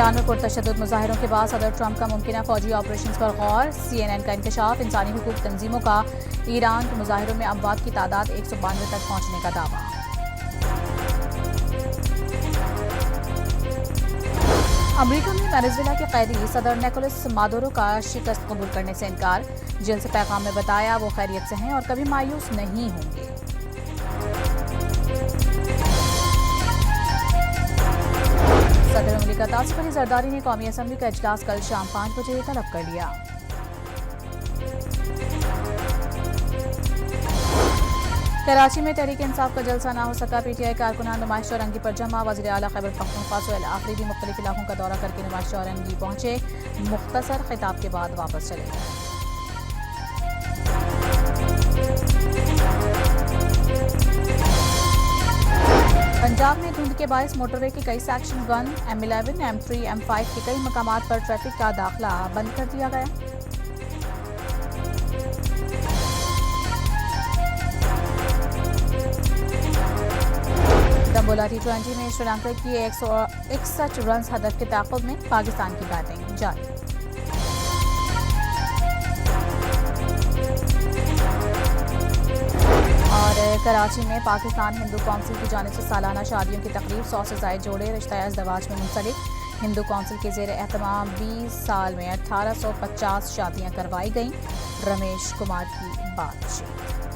Iran में पुरतशद्दुद मुजाहिरों के बाद सदर ट्रंप का मुमकिन फौजी ऑपरेशन पर गौर। CNN का इंकशाफ। इंसानी हुकूक तंजीमों का ईरान के मुजाहिरों में अमवात की तादाद 192 तक पहुंचने का दावा। अमरीका में वेनेजुएला के कैदी सदर निकोलस मादुरो का शिकस्त कबूल करने से इनकार। जेल से पैगाम में बताया वो खैरियत से हैं और कभी मायूस नहीं होंगे। सदर मुमलिकत आसिफ अली जरदारी ने कौमी असम्बली का इजलास कल शाम 5 बजे तलब कर लिया। कराची में तहरीक इंसाफ का जलसा ना हो सका। PTI कारकुनान नुमाइश औरंगी पर जमा। वज़ीर आला खैबर पख्तूनख्वा सुहेल आफरीदी मुख्तलिफ इलाकों का दौरा करके नुमाइश औरंगी पहुंचे। मुख्तसर खिताब के बाद वापस चले गए। पंजाब में धुंध के बायस मोटरवे के कई सेक्शन 1, M11, M3, M5 के कई मकामात पर ट्रैफिक का दाखिला बंद कर दिया गया। दम्बोला T20 में श्रीलंका की 161 रन हदफ के ताक़ुब में पाकिस्तान की बैटिंग जारी। और कराची में पाकिस्तान हिंदू कौंसिल की जानिब से सालाना शादियों की तकरीब। 100 से ज़ायद जोड़े रिश्ता अज़दवाज में मुंसलिक। हिंदू कौंसिल के ज़ेर एहतमाम 20 साल में 1850 शादियां करवाई गईं। रमेश कुमार की बातचीत।